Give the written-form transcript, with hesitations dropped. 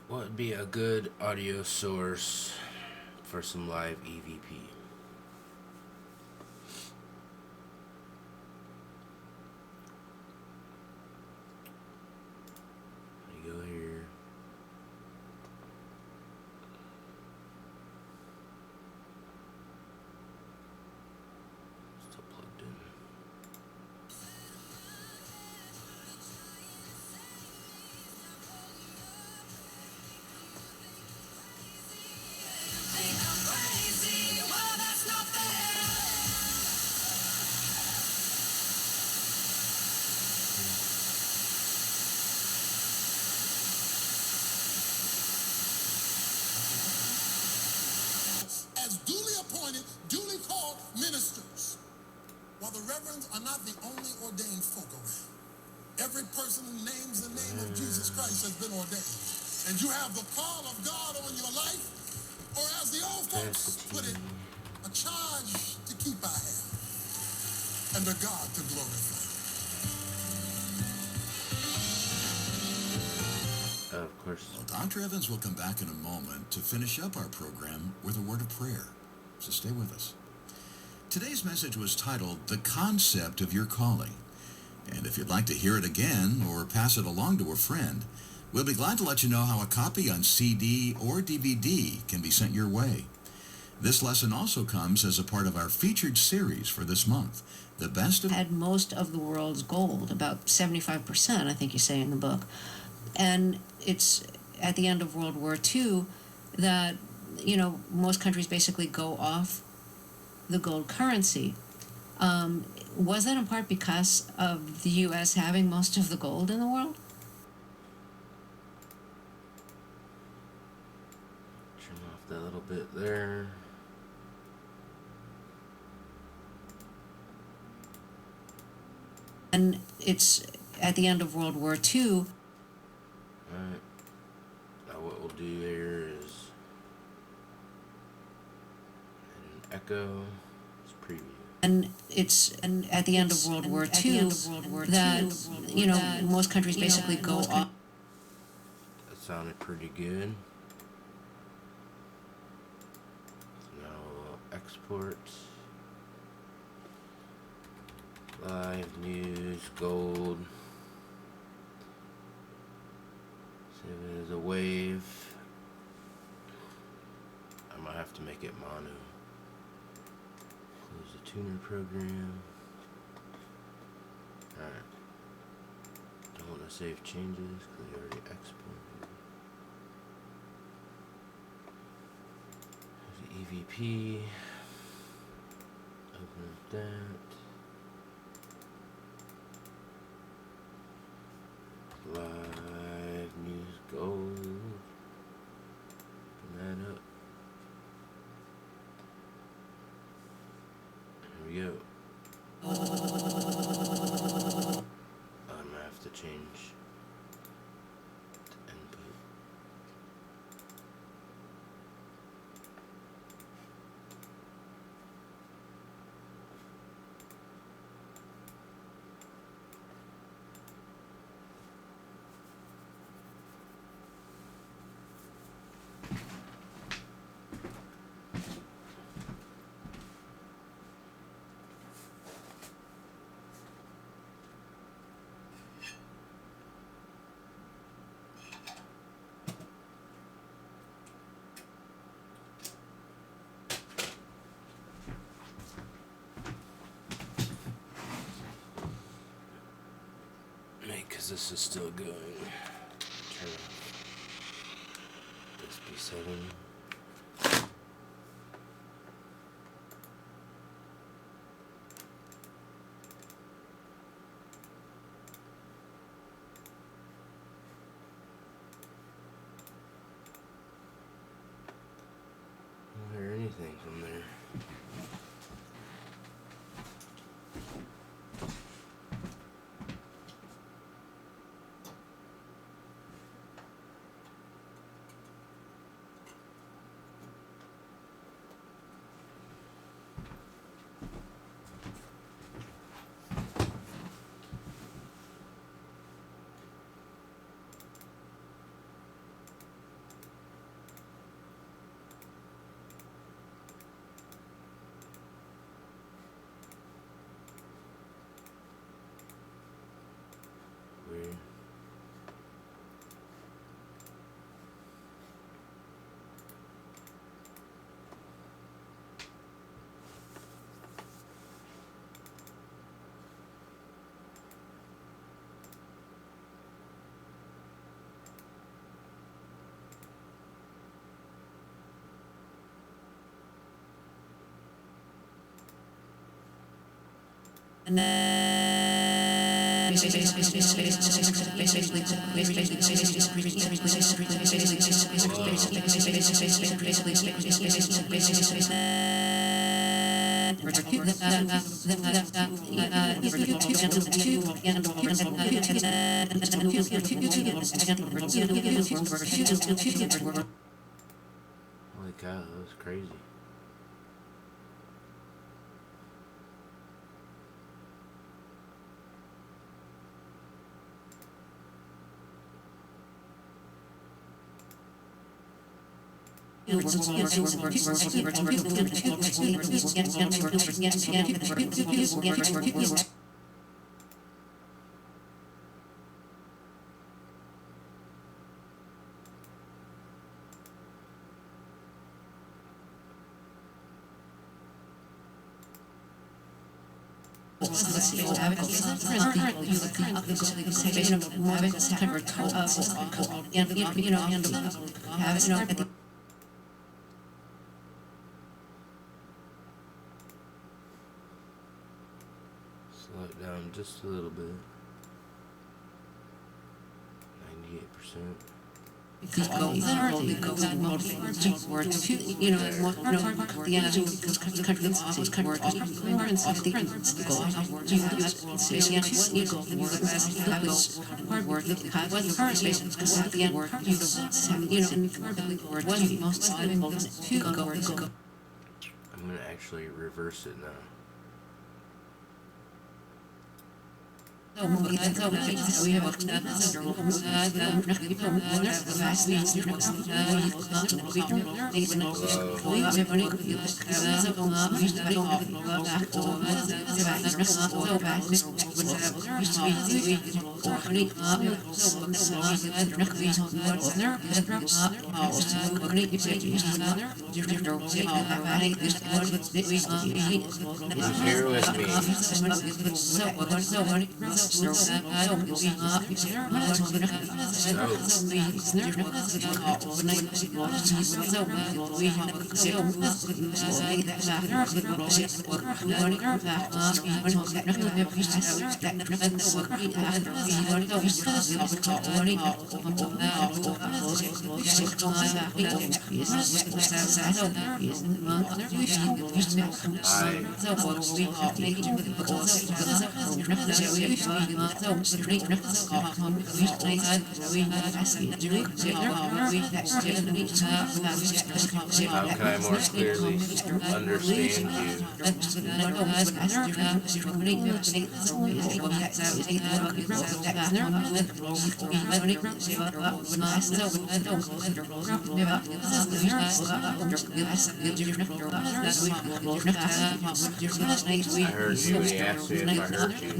What would be a good audio source for some live EVP? You go here. Still plugged in. As duly appointed, duly called ministers. While the reverends are not the only ordained folk around, every person who names the name of Jesus Christ has been ordained. And you have the call of God on your life, or as the old folks put it, a charge to keep I have, and a God to glorify. Of course. Well, Dr. Evans will come back in a moment to finish up our program with a word of prayer. So stay with us. Today's message was titled, The Concept of Your Calling. And if you'd like to hear it again or pass it along to a friend, we'll be glad to let you know how a copy on CD or DVD can be sent your way. This lesson also comes as a part of our featured series for this month, The Best of... Had most of the world's gold, about 75%, I think you say in the book. And it's at the end of World War II that, most countries basically go off the gold currency. Was that in part because of the U.S. having most of the gold in the world? Trim off that little bit there. And it's at the end of World War II. Alright. Now what we'll do here is an echo. Let's preview. And it's at the end of World War II that, most countries basically go off. That sounded pretty good. So now we'll export. Live news, gold. Save it as a wave. I might have to make it mono. Close the tuner program. Alright. Don't want to save changes because we already exported. There's the EVP. Open up that. Live news gold. Open that up. There we go. I'm gonna have to change the input. Because this is still going. Turn off this B7. I don't hear anything from there. Holy cow, that was crazy. Slow it down just a little bit. 98%. I'm gonna actually reverse it now. Who's here with me? How can I more clearly understand you? I heard you when he asked me if I heard you.